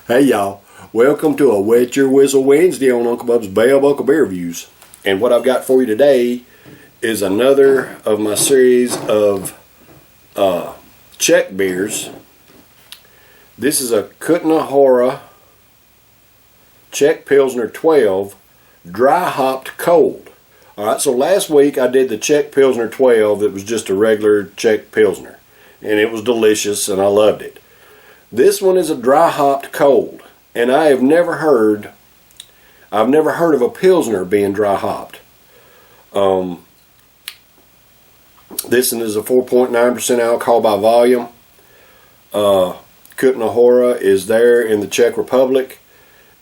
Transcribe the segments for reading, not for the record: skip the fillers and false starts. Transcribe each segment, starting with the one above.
Hey y'all, welcome to a Wet Your Whistle Wednesday on Uncle Bub's Bell Buckle Beer Reviews. And what I've got for you today is another of my series of Czech beers. This is a Kutna Hora Czech Pilsner 12 dry hopped cold. Alright, so last week I did the Czech Pilsner 12 that was just a regular Czech Pilsner. And it was delicious and I loved it. This one is a dry hopped cold, and I've never heard of a Pilsner being dry hopped. This one is a 4.9% alcohol by volume. Kutna Hora is there in the Czech Republic.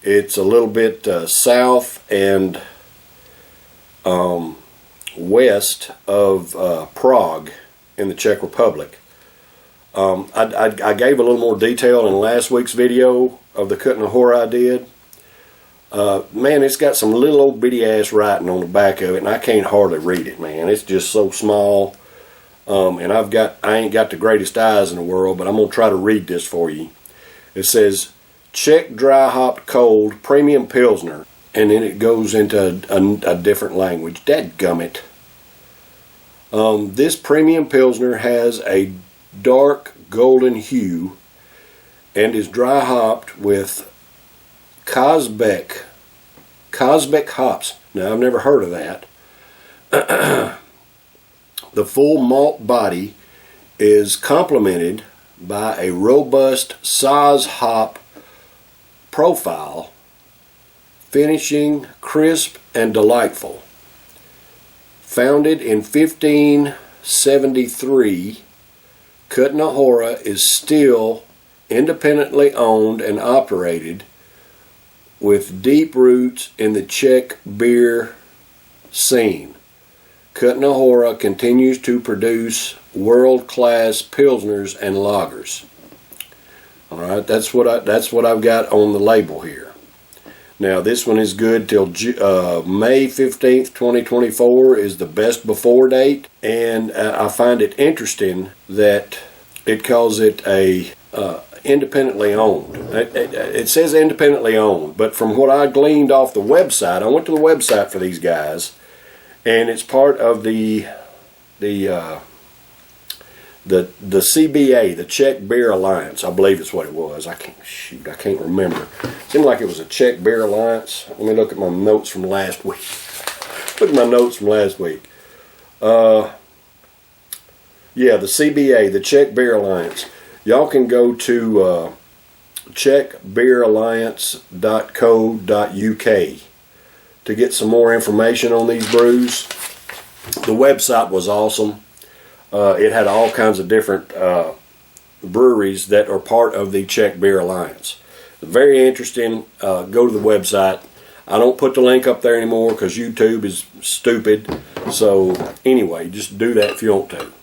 It's a little bit south and west of Prague in the Czech Republic. I gave a little more detail in last week's video of the Kutna Hora I did. Man, it's got some little old bitty ass writing on the back of it, and I can't hardly read it, man. It's just so small. And I ain't got the greatest eyes in the world, but I'm gonna try to read this for you. It says Czech dry hopped cold premium Pilsner, and then it goes into a different language. Dadgummit. This premium Pilsner has a dark golden hue and is dry hopped with Kazbek hops. Now, I've never heard of that. The full malt body is complemented by a robust Saz hop profile, finishing crisp and delightful. Founded in 1573, Kutna Hora is still independently owned and operated with deep roots in the Czech beer scene. Kutna Hora continues to produce world-class pilsners and lagers. All right, that's what I've got on the label here. Now, this one is good till May 15th, 2024 is the best before date. And I find it interesting that it calls it a independently owned. It says independently owned, but from what I gleaned off the website, I went to the website for these guys, and it's part of the CBA, the Czech Beer Alliance, I believe it's what it was. I can't remember. It seemed like it was a Czech Beer Alliance. Let me look at my notes from last week. Look at my notes from last week. Yeah, the CBA, the Czech Beer Alliance. Y'all can go to czechbeeralliance.co.uk to get some more information on these brews. The website was awesome. It had all kinds of different breweries that are part of the Czech Beer Alliance. Very interesting. Go to the website. I don't put the link up there anymore because YouTube is stupid. So anyway, just do that if you want to.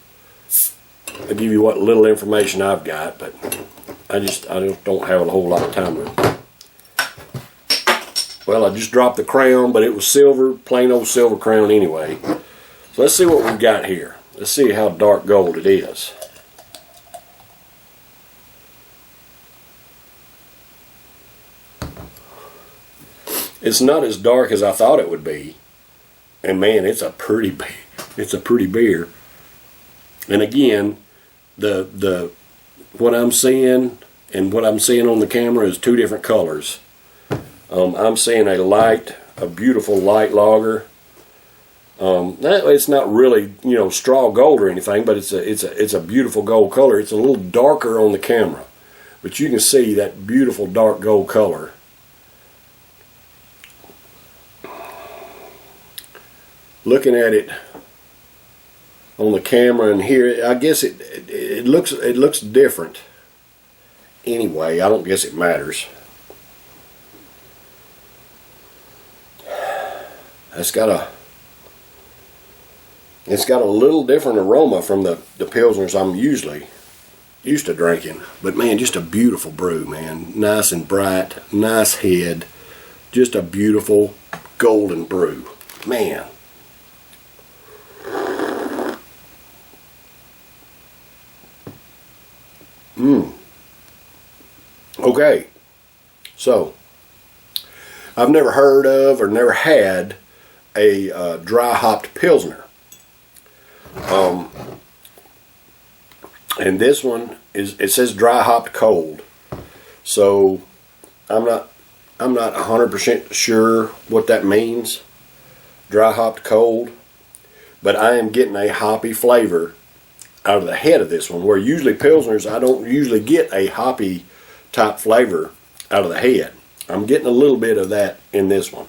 I'll give you what little information I've got, but I just don't have a whole lot of time with it. Well, I just dropped the crown, but it was silver, plain old silver crown anyway. So let's see what we've got here. Let's see how dark gold it is. It's not as dark as I thought it would be. And man, it's a pretty beer. And again, the what I'm seeing and what I'm seeing on the camera is two different colors. I'm seeing a beautiful light lager. It's not really, straw gold or anything, but it's a beautiful gold color. It's a little darker on the camera, but you can see that beautiful dark gold color. Looking at it on the camera and here, I guess it looks different. Anyway, I don't guess it matters. It's got a little different aroma from the Pilsners I'm usually used to drinking. But man, just a beautiful brew, man. Nice and bright, nice head. Just a beautiful golden brew. Man. Okay. So, I've never heard of or never had a dry hopped Pilsner. And this one it says dry hopped cold. So I'm not 100% sure what that means. Dry hopped cold. But I am getting a hoppy flavor out of the head of this one, where usually Pilsners, I don't usually get a hoppy type flavor out of the head. I'm getting a little bit of that in this one.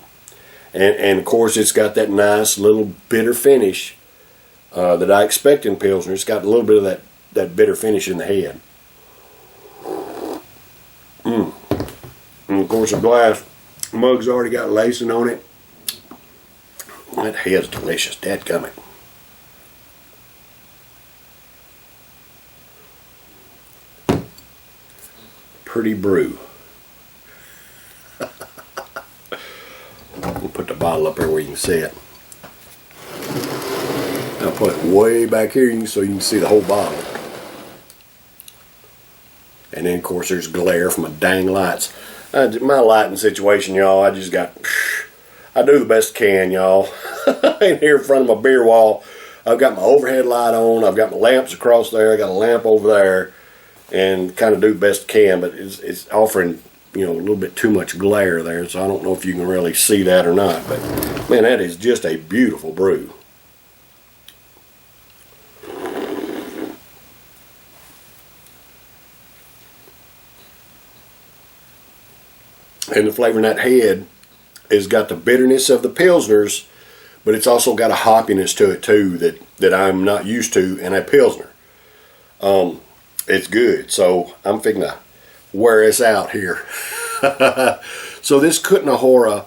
And of course it's got that nice little bitter finish that I expect in Pilsner. It's got a little bit of that bitter finish in the head. And of course the glass mug's already got lacing on it. That head's delicious, dadgummit. Pretty brew. We'll put the bottle up there where you can see it. I'll put it way back here so you can see the whole bottle. And then of course there's glare from my dang lights. My lighting situation, y'all, I do the best I can, y'all. In here in front of my beer wall, I've got my overhead light on, I've got my lamps across there, I got a lamp over there, and kind of do the best I can, but it's offering, a little bit too much glare there, so I don't know if you can really see that or not, but man, that is just a beautiful brew. And the flavor in that head has got the bitterness of the Pilsners, but it's also got a hoppiness to it too that I'm not used to in a Pilsner. It's good, so I'm fixing to wear this out here. So this Kutna Hora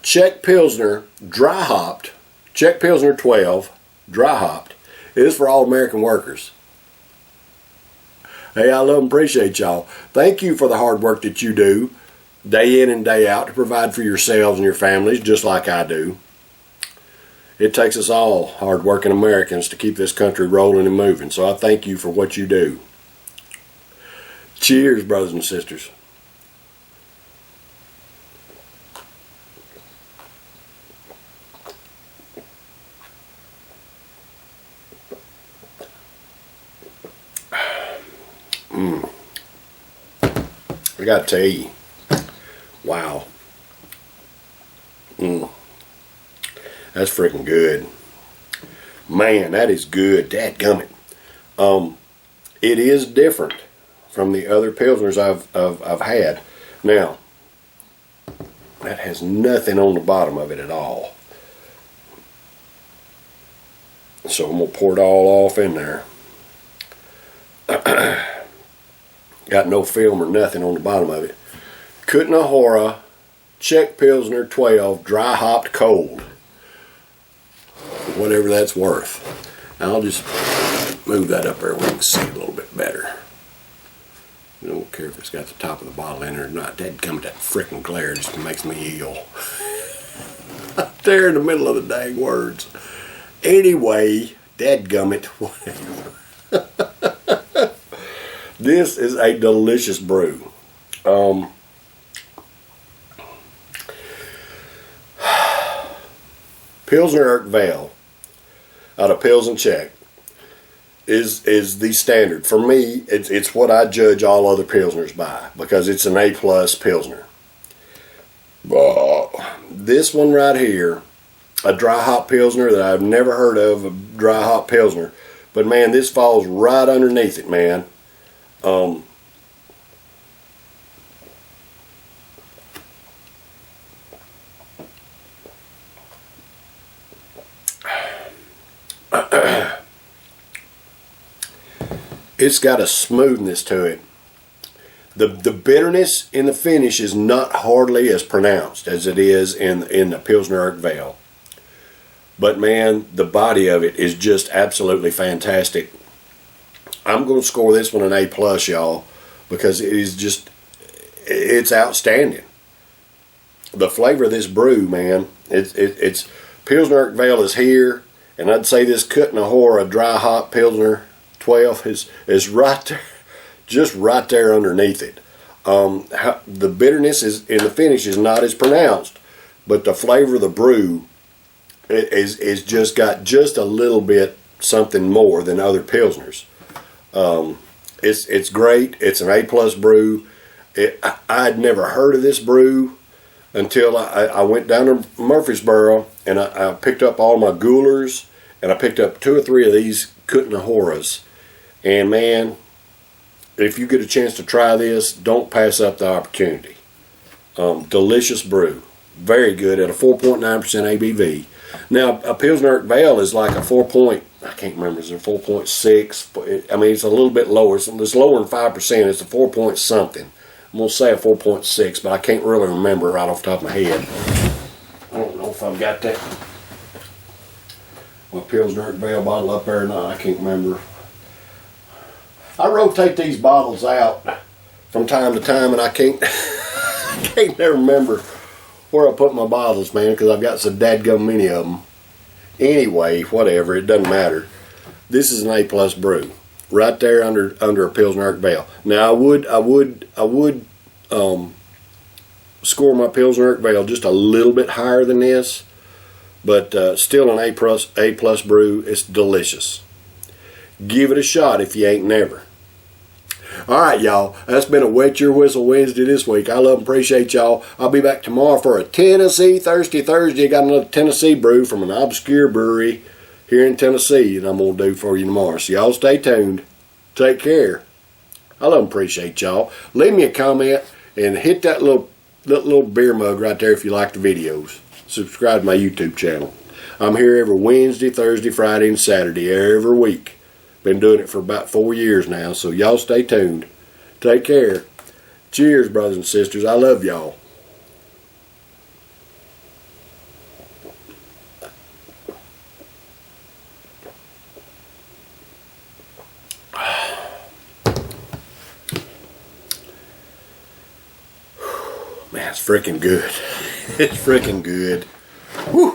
Czech Pilsner dry hopped, Czech Pilsner 12 dry hopped, is for all American workers. Hey, I love and appreciate y'all. Thank you for the hard work that you do day in and day out to provide for yourselves and your families, just like I do. It takes us all hard-working Americans to keep this country rolling and moving, so I thank you for what you do. Cheers, brothers and sisters. I gotta tell you, wow. That's freaking good. Man, that is good. Dadgummit. It is different from the other Pilsners I've had. Now, that has nothing on the bottom of it at all. So I'm going to pour it all off in there. Got no film or nothing on the bottom of it. Kutna Hora Czech Pilsner 12 dry hopped cold. Whatever that's worth. I'll just move that up there where we can see it a little bit better. I don't care if it's got the top of the bottle in there or not. Dadgummit, that frickin' glare just makes me ill. There in the middle of the dang words. Anyway, dadgummit, whatever. This is a delicious brew. Pilsner Urquell out of Pilsen, Czech is the standard. For me, it's what I judge all other Pilsners by, because it's an A+ Pilsner. This one right here, a dry hop Pilsner that I've never heard of, a dry hop Pilsner, but man, this falls right underneath it, man. It's got a smoothness to it. The bitterness in the finish is not hardly as pronounced as it is in the Pilsner Urquell. But man, the body of it is just absolutely fantastic. I'm going to score this one an A+, y'all, because it's outstanding. The flavor of this brew, man, it's Pilsner Urquell is here, and I'd say this Kutna Hora dry hop Pilsner 12 is right there, just right there underneath it. The bitterness is in the finish is not as pronounced, but the flavor of the brew is just got just a little bit something more than other Pilsners. It's great. It's an A+ brew. I'd never heard of this brew until I went down to Murfreesboro and I picked up all my Goulers and I picked up 2 or 3 of these Kutna Horas. And man, if you get a chance to try this, don't pass up the opportunity. Delicious brew. Very good at a 4.9% ABV. Now, a Pilsner Urquell is like a 4 point, I can't remember, is it 4.6? I mean, it's a little bit lower. It's lower than 5%. It's a 4 point something. I'm going to say a 4.6, but I can't really remember right off the top of my head. I don't know if I've got that. My Pilsner Urquell bottle up there or not. I can't remember. I rotate these bottles out from time to time, and I can't never remember where I put my bottles, man, because I've got so dadgum many of them. Anyway, whatever, it doesn't matter. This is an A+ brew, right there under a Pilsner Urquell. Now I would score my Pilsner Urquell just a little bit higher than this, but still an A+ brew. It's delicious. Give it a shot if you ain't never. Alright, y'all, that's been a Wet Your Whistle Wednesday this week. I love and appreciate y'all. I'll be back tomorrow for a Tennessee Thirsty Thursday. I got another Tennessee brew from an obscure brewery here in Tennessee that I'm going to do for you tomorrow. So y'all stay tuned. Take care. I love and appreciate y'all. Leave me a comment and hit that little beer mug right there if you like the videos. Subscribe to my YouTube channel. I'm here every Wednesday, Thursday, Friday, and Saturday every week. Been doing it for about 4 years now, so y'all stay tuned. Take care. Cheers, brothers and sisters. I love y'all. Man, it's freaking good. It's freaking good. Whew.